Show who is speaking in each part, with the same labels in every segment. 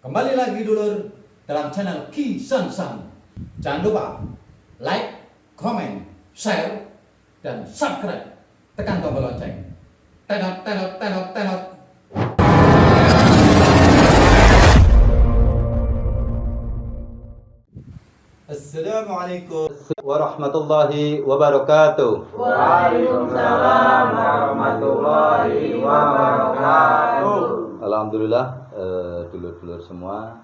Speaker 1: Kembali lagi dulur dalam channel Ki San San. Jangan lupa like, comment, share, dan subscribe. Tekan tombol lonceng. Tenot, tenot, tenot, tenot. Assalamualaikum
Speaker 2: warahmatullahi wabarakatuh.
Speaker 3: Waalaikumsalam warahmatullahi wabarakatuh.
Speaker 2: Alhamdulillah, dulur-dulur semua,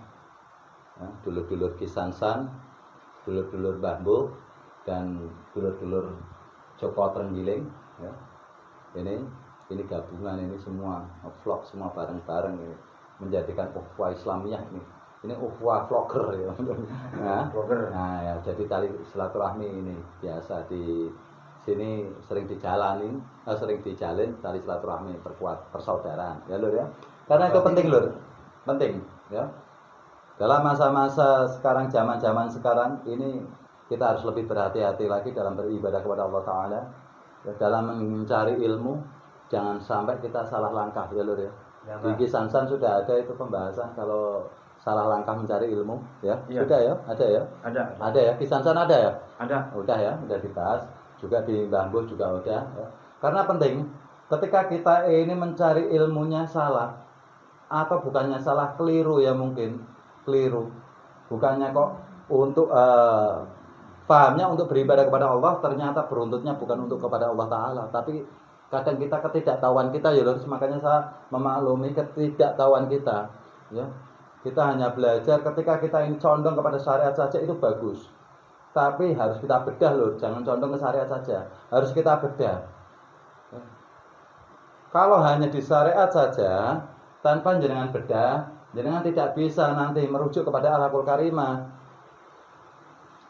Speaker 2: dulur-dulur Ki San San, dulur-dulur Bambu, dan dulur-dulur Joko Trenggiling. Ya. Ini gabungan ini semua vlog semua bareng-bareng ini menjadikan ukhuwah Islamiyah ini. Ini ukhuwah vlogger ya. Nah, ya, jadi tali silaturahmi ini biasa di sini sering dijalin tali silaturahmi, perkuat persaudaraan ya lur ya. Karena itu penting lur. Penting ya. Dalam masa-masa sekarang, zaman-zaman sekarang ini kita harus lebih berhati-hati lagi dalam beribadah kepada Allah Ta'ala ya, dalam mencari ilmu. Jangan sampai kita salah langkah ya lur ya. Di Ki San San sudah ada itu pembahasan kalau salah langkah mencari ilmu ya.
Speaker 3: Iya.
Speaker 2: Sudah ya, ada ya. Ada ya, Ki San San ada ya.
Speaker 3: Ada.
Speaker 2: Udah ya, udah dibahas. Juga di Bambu juga udah ya. Karena penting ketika kita ini mencari ilmunya salah atau bukannya salah, keliru ya, mungkin keliru. Bukannya kok untuk pahamnya untuk beribadah kepada Allah, ternyata beruntutnya bukan untuk kepada Allah Ta'ala, tapi kadang kita ketidaktahuan kita ya, makanya saya memaklumi ketidaktahuan kita ya. Kita hanya belajar ketika kita ini condong kepada syariat saja itu bagus. Tapi harus kita bedah loh, jangan condong ke syariat saja. Harus kita bedah. Kalau hanya di syariat saja tanpa jenengan bedah, jenengan tidak bisa nanti merujuk kepada Al-Qur'an Karimah.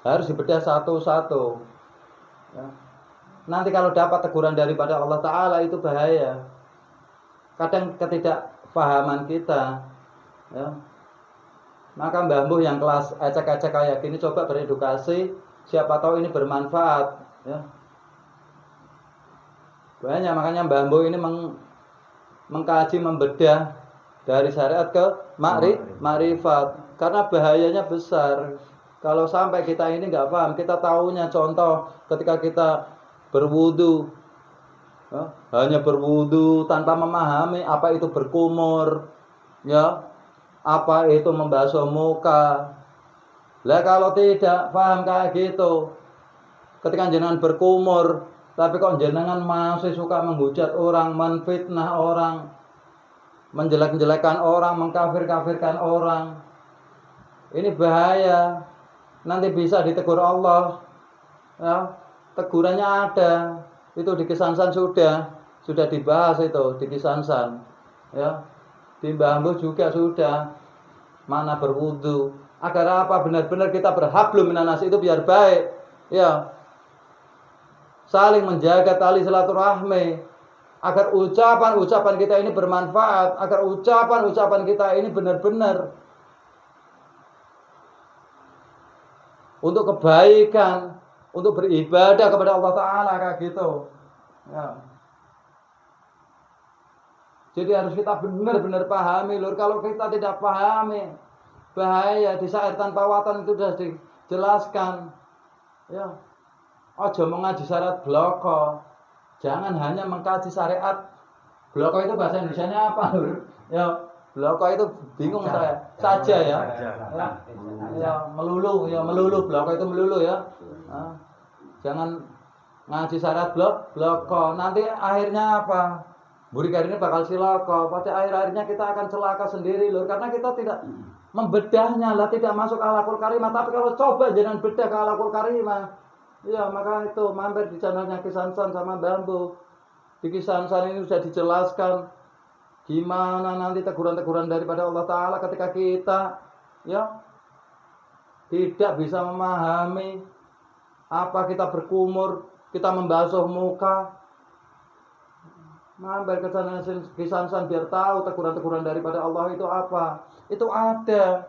Speaker 2: Harus dibedah satu-satu. Ya. Nanti kalau dapat teguran daripada Allah Ta'ala itu bahaya. Kadang ketidakpahaman kita ya. Maka Mbah Mbuh yang kelas ecek-ecek kayak gini coba beredukasi, siapa tahu ini bermanfaat ya. Banyak, makanya Mbah Mbuh ini mengkaji, membedah dari syariat ke makrifat. Karena bahayanya besar. Kalau sampai kita ini nggak paham, kita taunya contoh ketika kita berwudu ya, hanya berwudu tanpa memahami apa itu berkumur ya, apa itu membasuh muka. Lah kalau tidak paham kayak gitu, ketika jenengan berkumur tapi kok jenengan masih suka menghujat orang, menfitnah orang, menjelek-jelekan orang, mengkafir-kafirkan orang, ini bahaya. Nanti bisa ditegur Allah ya. Tegurannya ada, itu di Ki San San sudah dibahas itu di Ki San San ya. Di Bambu juga sudah, mana berwudu agar apa, benar-benar kita berhablum minan nas itu biar baik ya, saling menjaga tali silaturahmi agar ucapan-ucapan kita ini bermanfaat, agar ucapan-ucapan kita ini benar-benar untuk kebaikan, untuk beribadah kepada Allah Ta'ala kayak gitu ya. Jadi harus kita benar-benar pahami lur. Kalau kita tidak pahami, bahaya. Di syair tanpa watan itu sudah dijelaskan ya. Ojo mengaji syariat bloko. Jangan hanya mengkaji syariat. Bloko itu bahasa Indonesianya apa lur? Ya, bloko itu bingung saya. Saja ya. Ya, melulu bloko itu melulu ya. Nah, jangan ngaji syariat bloko. Nanti akhirnya apa? Burik hari ini bakal silaka. Pada akhir-akhirnya kita akan celaka sendiri lur, karena kita tidak membedahnya lah, tidak masuk Al-Qur'an Karimah. Tapi kalau coba jangan bedah ke Al-Qur'an Karimah, ya maka itu mampir di channelnya Ki San San sama Bambu. Di Ki San San ini sudah dijelaskan gimana nanti teguran-teguran daripada Allah Ta'ala ketika kita ya tidak bisa memahami apa kita berkumur, kita membasuh muka. Mampir ke sana Ki San San biar tahu teguran-teguran daripada Allah itu apa. Itu ada.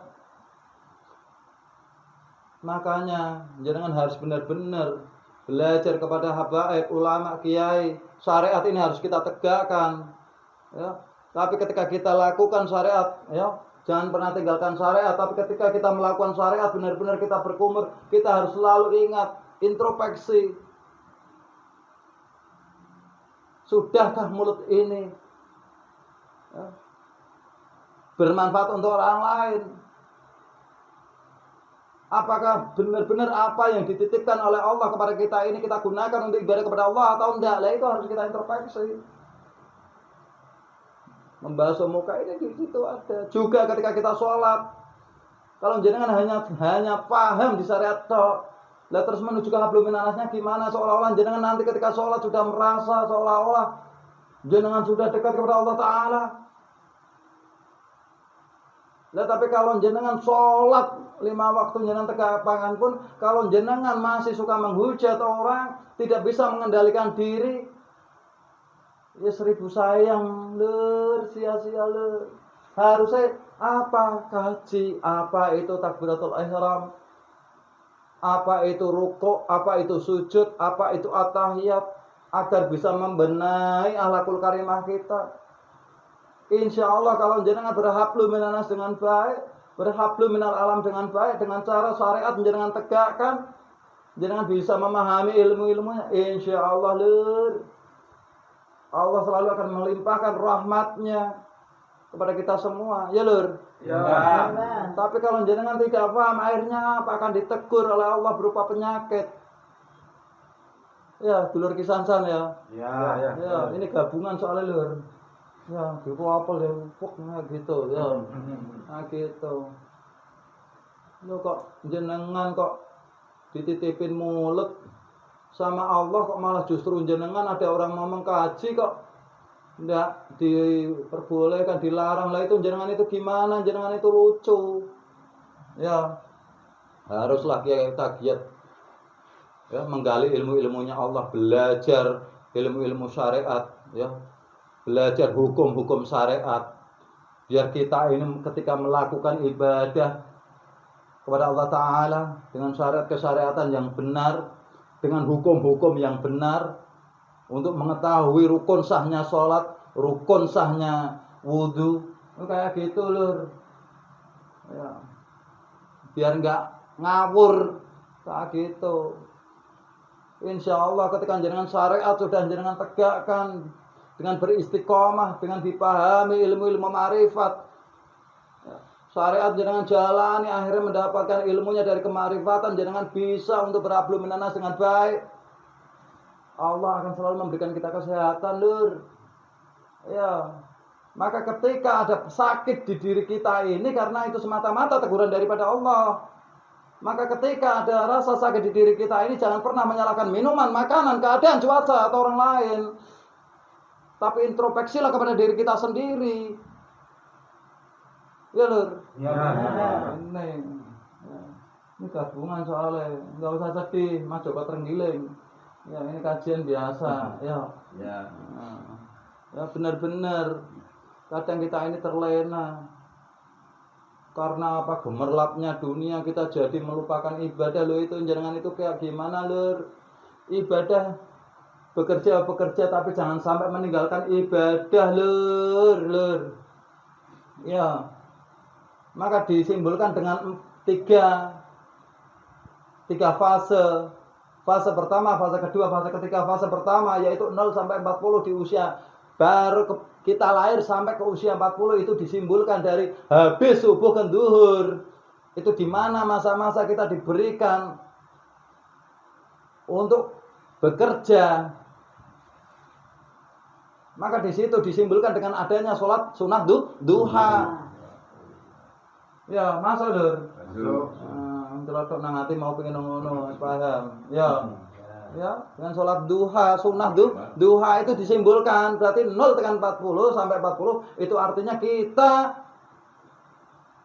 Speaker 2: Makanya jangan harus benar-benar belajar kepada habaib, ulama, kiai. Syariat ini harus kita tegakkan. Ya. Tapi ketika kita lakukan syariat, ya, Jangan pernah tinggalkan syariat, tapi ketika kita melakukan syariat benar-benar kita berkumur, kita harus selalu ingat introspeksi. Sudahkah mulut ini bermanfaat untuk orang lain? Apakah benar-benar apa yang dititipkan oleh Allah kepada kita ini kita gunakan untuk ibadah kepada Allah atau enggak? Lah itu harus kita introspeksi. Membasuh muka ini di situ ada. Juga ketika kita sholat, kalau jenengan hanya paham di syariat tok, lah terus menuju ke hablum minanasnya gimana? Seolah-olah jenengan nanti ketika sholat sudah merasa seolah-olah jenengan sudah dekat kepada Allah Ta'ala. Lah tapi kalau jenengan sholat 5 waktu jenengan tegak pangan pun, kalau jenengan masih suka menghujat orang, tidak bisa mengendalikan diri, ya 1000 sayang lur, sia-sia lur. Harusnya apa? Kaji apa itu takbiratul ihram, apa itu rukuk, apa itu sujud, apa itu at-tahiyat, agar bisa membenahi akhlakul karimah kita. Insya Allah kalau jenengan berhablu minanas dengan baik, berhablu minal alam dengan baik, dengan cara syariat jenengan tegakkan, jenengan bisa memahami ilmu-ilmunya. Insya Allah lur, Allah selalu akan melimpahkan rahmatnya kepada kita semua, ya lur.
Speaker 3: Ya.
Speaker 2: Tapi kalau jenengan tidak paham, akhirnya apa? Akan ditegur oleh Allah berupa penyakit. Ya, dulur kisansan ya.
Speaker 3: Ya.
Speaker 2: Ini gabungan soalnya lur. Ya, gitu apa ya, pokoknya gitu ya. Nah gitu. Lo kok jenengan kok dititipin mulut sama Allah, kok malah justru jenengan ada orang mau mengkaji kok enggak diperbolehkan, dilarang. Lah itu jenengan itu gimana? Jenengan itu lucu. Ya. Haruslah kita giat ya menggali ilmu-ilmunya Allah, belajar ilmu-ilmu syariat ya. Belajar hukum-hukum syariat biar kita ini ketika melakukan ibadah kepada Allah Ta'ala dengan syariat kesyariatan yang benar, dengan hukum-hukum yang benar, untuk mengetahui rukun sahnya sholat, rukun sahnya wudhu, kayak gitu lur ya. Biar nggak ngawur kayak gitu. Insya Allah ketika jenengan syariat sudah jenengan tegakkan dengan beristiqomah, dengan dipahami ilmu-ilmu ma'rifat, syariat jenengan jalani, akhirnya mendapatkan ilmunya dari kemarifatan, jenengan bisa untuk berhablu minanas dengan baik. Allah akan selalu memberikan kita kesehatan lur ya. Maka ketika ada sakit di diri kita ini, karena itu semata-mata teguran daripada Allah. Maka ketika ada rasa sakit di diri kita ini, jangan pernah menyalahkan minuman, makanan, keadaan, cuaca, atau orang lain. Tapi introspeksilah kepada diri kita sendiri. Ya lur.
Speaker 3: Ya.
Speaker 2: Ini gabungan soalnya, nggak usah sedih, mas coba terenggiling. Ya ini kajian biasa. Ya. Ya benar-benar. Kadang kita ini terlena. Karena apa? Gemerlapnya dunia kita jadi melupakan ibadah. Lo itu jangan itu kayak gimana lur? Ibadah bekerja tapi jangan sampai meninggalkan ibadah lur. Ya. Maka disimbolkan dengan tiga fase. Fase pertama, fase kedua, fase ketiga. Fase pertama yaitu 0 sampai 40 di usia baru kita lahir sampai ke usia 40, itu disimbolkan dari habis subuh ke duhur. Itu di mana masa-masa kita diberikan untuk bekerja. Maka di situ disimbolkan dengan adanya sholat sunat duha. Ya, masuk lur. Terlalu nang hati mau pengen ngono, paham? Ya. Ya, dengan sholat duha, sunnah duha itu disimbolkan berarti 0 tekan 40 sampai 40 itu artinya kita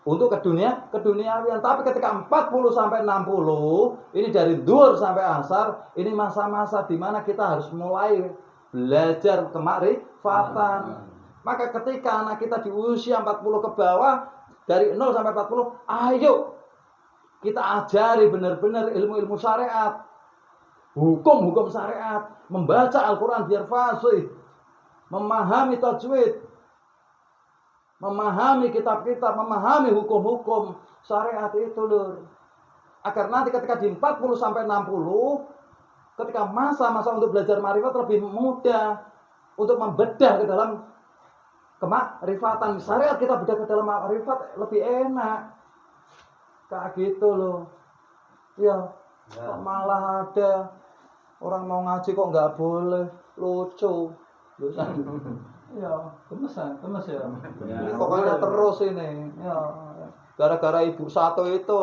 Speaker 2: untuk keduniawian. Tapi ketika 40 sampai 60 ini dari duhur sampai asar, ini masa-masa di mana kita harus mulai belajar kemarifatan. Maka ketika anak kita di usia 40 ke bawah, dari 0 sampai 40, ayo kita ajari benar-benar ilmu-ilmu syariat, hukum-hukum syariat, membaca Al-Quran biar fasih, memahami tajwid, memahami kitab-kitab, memahami hukum-hukum syariat itu lur. Agar nanti ketika di 40 sampai 60, ketika masa-masa untuk belajar ma'rifat lebih mudah untuk membedah ke dalam kemakrifatan syariat, kita bedah ke dalam ma'rifat lebih enak. Kayak gitu loh. Ya, kok malah ada orang mau ngaji kok nggak boleh, lucu. Ya, gemes ya. Ini pokoknya terus ini. Ya, gara-gara ibu satu itu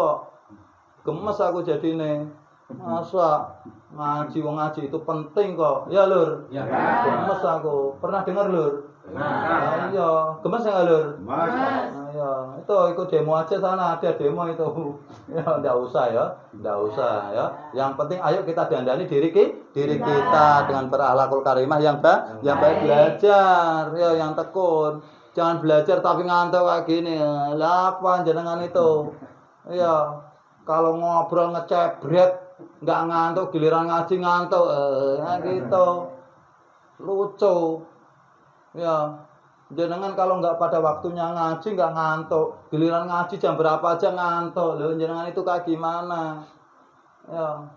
Speaker 2: gemes aku jadi nih. Masa ngaji wong ngaji itu penting kok. Ya lur.
Speaker 1: Ya.
Speaker 2: Gemes aku. Pernah dengar lur?
Speaker 3: Nah,
Speaker 2: Iya, gemes ya lur?
Speaker 3: Mas.
Speaker 2: Ya, itu ikut demo aja sana, ada demo itu. Ya, enggak usah ya. Yang penting ayo kita dandani diri kita dengan berakhlakul karimah yang baik belajar, ya yang tekun. Jangan belajar tapi ngantuk kayak gini. Lah apa jenengan itu? Ya, kalau ngobrol ngecebret enggak ngantuk, giliran ngaji ngantuk. Ya gitu. Lucu. Ya, jenengan kalau nggak pada waktunya ngaji nggak ngantuk, giliran ngaji jam berapa aja ngantuk. Loh, jenengan itu kayak gimana? Ya,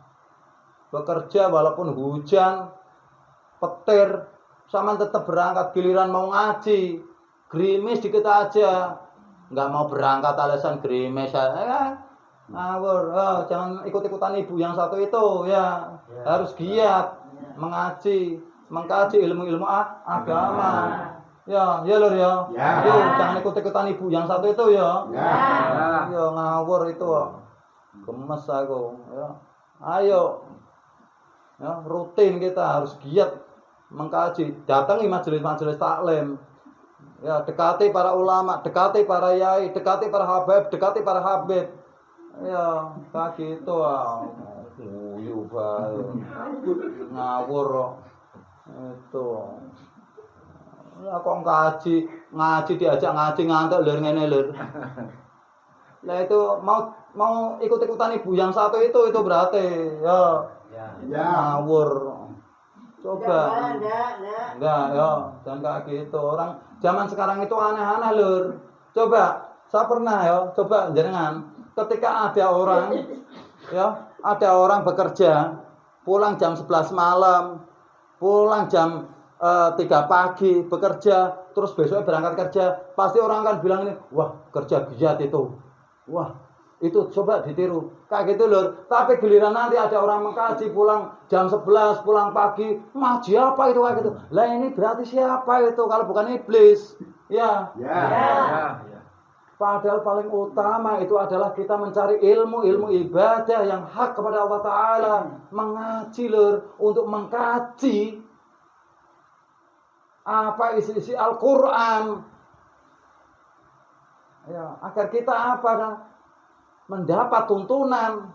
Speaker 2: bekerja walaupun hujan, petir, sama tetap berangkat. Giliran mau ngaji, gerimis dikit aja, nggak mau berangkat alasan gerimis. Ngawur, jangan ikut-ikutan ibu yang satu itu ya. Harus giat mengaji, mengkaji ilmu-ilmu agama. Ya lur ya. Jangan ikut-ikutan ibu yang satu itu ya. Ya ngawur itu. Gemes aku ya. Ayo. Ya, rutin kita harus giat mengkaji. Datangi majelis-majelis taklim. Ya, dekati para ulama, dekati para yai, dekati para habib. Ya, kayak gitu guyu bae. Ngawur itu. Ya kok ngaji diajak ngaji ngantuk lur ngene lur. Lah itu mau ikut-ikutan ibu yang satu itu berarti ya. Ngawur. Coba. Enggak ya, jangan kayak gitu. Orang zaman sekarang itu aneh-aneh lur. Coba, saya pernah ya, coba jenengan ketika ada orang bekerja pulang jam 11 malam, pulang jam 3 pagi bekerja, terus besok berangkat kerja, pasti orang akan bilang ini, wah kerja giat itu, wah itu coba ditiru, kayak gitu lur. Tapi giliran nanti ada orang mengkaji pulang jam 11, pulang pagi, ngaji apa itu kayak gitu. Lah ini berarti siapa itu kalau bukan iblis? Ya. Padahal paling utama itu adalah kita mencari ilmu ibadah yang hak kepada Allah Ta'ala. Mengaji lur, untuk mengkaji apa isi Al-Quran. Ya, agar kita mendapat tuntunan.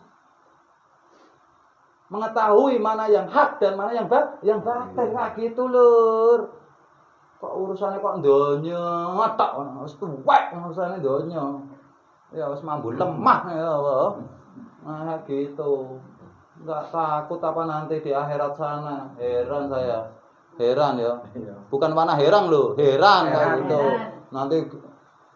Speaker 2: Mengetahui mana yang hak dan mana yang batil. Kayak gitu lur. Kok urusannya kok donya tok wis tuwek urusannya donya. Ya wis mambu lemah ya Allah. Nah gitu. Enggak takut apa nanti di akhirat sana. Heran saya. Heran ya. Bukan warna herang loh, heran kayak gitu. Nanti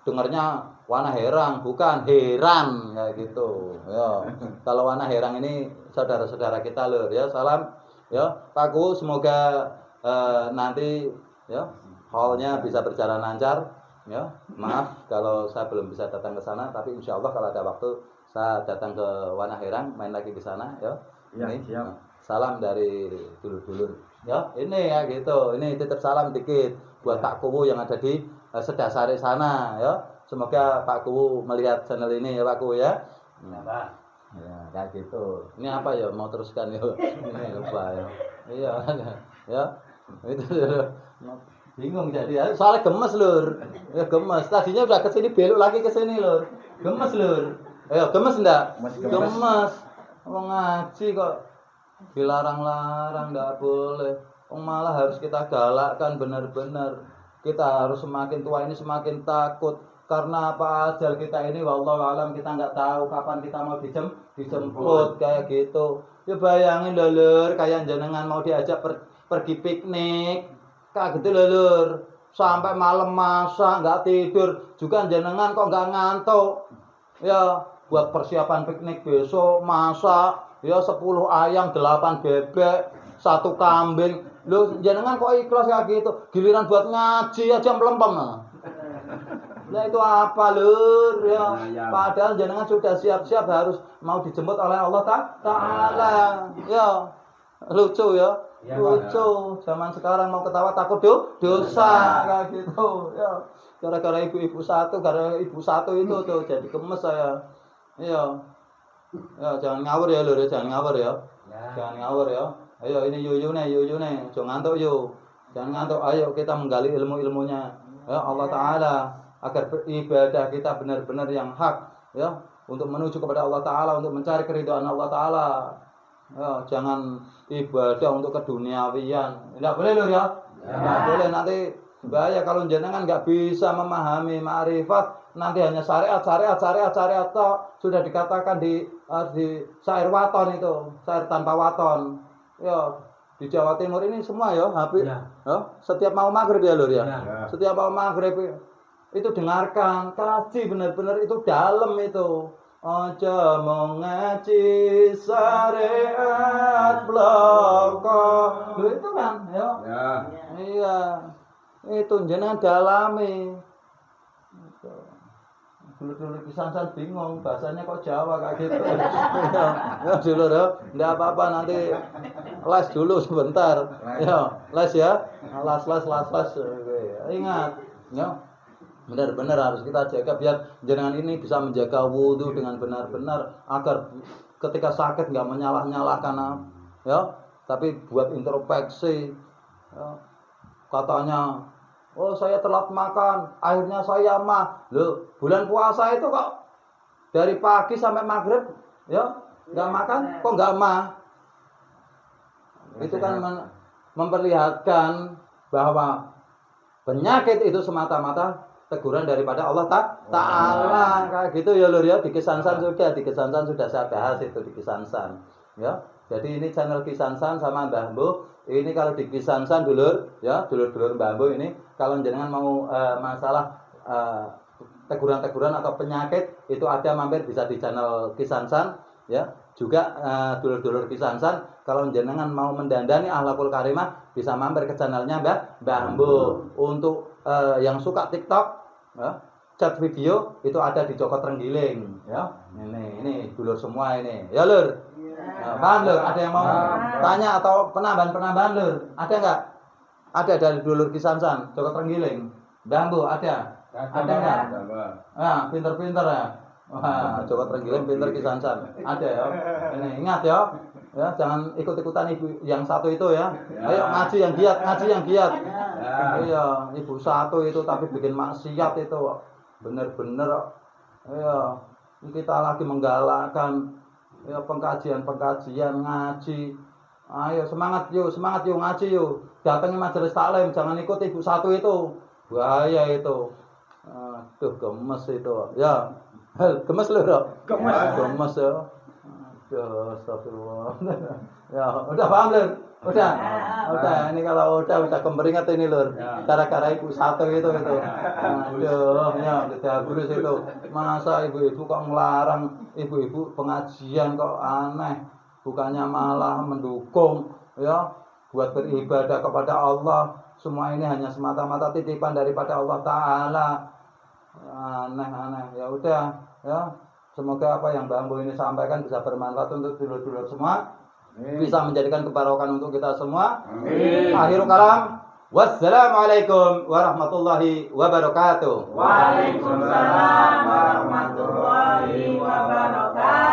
Speaker 2: dengarnya warna herang, bukan heran kayak gitu. Ya. Kalau warna herang ini saudara-saudara kita lur ya. Salam ya. Pak Gu, semoga nanti ya haulnya bisa berjalan lancar ya. Maaf kalau saya belum bisa datang ke sana, tapi insya Allah kalau ada waktu saya datang ke Wana Herang, main lagi di sana ya. Ini siap. Salam dari dulur-dulur ya. Ini ya gitu. Ini titip salam dikit buat Pak Kuwu yang ada di Sedasari sana ya. Semoga Pak Kuwu melihat channel ini ya Pak Kuwu ya. Ya kayak gitu. Ini apa ya mau teruskan ya. Ini lupa ya. Iya ya. Itu bingung jadi soalnya gemes lur. Ya gemes. Tadinya udah ke sini belok lagi ke sini lur. Gemes lur. Ayo gemes enggak? Gemes. Wong ngaji kok dilarang-larang enggak boleh. Malah harus kita galakkan benar-benar. Kita harus semakin tua ini semakin takut. Karena apa ajal kita ini wallahu alam kita enggak tahu kapan kita mau dijemput kayak gitu. Ya bayangin lur kayak jenengan mau diajak pergi piknik. Kayak gitu lur. sampai malam masak nggak tidur juga jenengan kok nggak ngantuk ya buat persiapan piknik besok masak ya 10 ayam 8 bebek 1 kambing lu jenengan kok ikhlas kayak gitu giliran buat ngaji aja melempem nah itu apa lur ya padahal jenengan sudah siap-siap harus mau dijemput oleh Allah Ta'ala ya lucu ya lucu zaman sekarang mau ketawa takut dosa kayak gitu ya gara-gara ibu satu itu tuh jadi gemes saya ya jangan ngawur ya lur jangan ngawur ya jangan ngawur ya ayo ini yuyu nih jangan ngantuk yuk jangan ngantuk ayo kita menggali ilmunya ya Allah Ta'ala agar ibadah kita benar-benar yang hak ya untuk menuju kepada Allah Ta'ala untuk mencari keridhaan Allah Ta'ala ya, jangan ibadah untuk keduniawian tidak boleh lho ya tidak boleh nanti bahaya kalau jenengan nggak bisa memahami ma'rifat nanti hanya syariat toh sudah dikatakan di syair waton itu syair tanpa waton ya di Jawa Timur ini semua ya habis ya. Setiap mau maghrib ya lur ya setiap mau maghrib itu dengarkan kaji benar-benar itu dalam itu aja mau ngaji syariat bloko itu kan ya iya itu jenengan dalami dulu kisan bingung bahasanya kok Jawa kayak gitu ya dulu ya enggak apa-apa nanti les dulu sebentar ya les ya les ingat ya benar-benar harus kita jaga biar jenengan ini bisa menjaga wudhu dengan benar-benar agar ketika sakit nggak menyalah-nyalahkan ya tapi buat introspeksi ya. Katanya oh saya telat makan akhirnya saya mah loh bulan puasa itu kok dari pagi sampai maghrib ya nggak makan kok nggak mah itu kan memperlihatkan bahwa penyakit itu semata-mata teguran daripada Allah Ta'ala kayak gitu ya lur ya di Kisansan sudah saya bahas itu di Kisansan ya jadi ini channel Kisansan sama Mbah Mbuh ini kalau di Kisansan dulur ya dulur Mbah Mbuh ini kalau jenengan mau masalah teguran-teguran atau penyakit itu ada mampir bisa di channel Kisansan ya juga dulur-dulur Kisansan kalau jenengan mau mendandani akhlakul karimah bisa mampir ke channelnya Mbah Mbuh untuk yang suka TikTok ya, chat video itu ada di Joko Trenggiling ya ini dulur semua ini ya lur paham lur ada yang mau tanya atau penambahan lur ada nggak ada dari dulur Kisansan Joko Trenggiling Bambu ada nggak pinter-pinter ya wah Joko Trenggiling pinter Kisansan ada ya ini ingat ya jangan ikut-ikutan ibu yang satu itu ya ayo ngaji yang giat iya ibu satu itu tapi bikin maksiat itu bener-bener ya kita lagi menggalakkan ya pengkajian ngaji ayo semangat yuk ngaji yuk datangi majelis taklim jangan ikut ibu satu itu bahaya itu aduh gemes itu ya gemes lho gemes ya aduh astagfirullah ya udah paham lur udah ini kalau udah kemeringat ini lur gara-gara ibu satu itu aduh ya udah bulus itu masa ibu-ibu kok ngelarang ibu-ibu pengajian kok aneh bukannya malah mendukung ya buat beribadah kepada Allah semua ini hanya semata-mata titipan daripada Allah Ta'ala aneh ya udah ya semoga apa yang Mbah Mbuh ini sampaikan bisa bermanfaat untuk dulur-dulur semua. Bisa menjadikan kebarokan untuk kita semua. Akhirul kalam. Wassalamualaikum warahmatullahi wabarakatuh.
Speaker 3: Waalaikumsalam warahmatullahi wabarakatuh.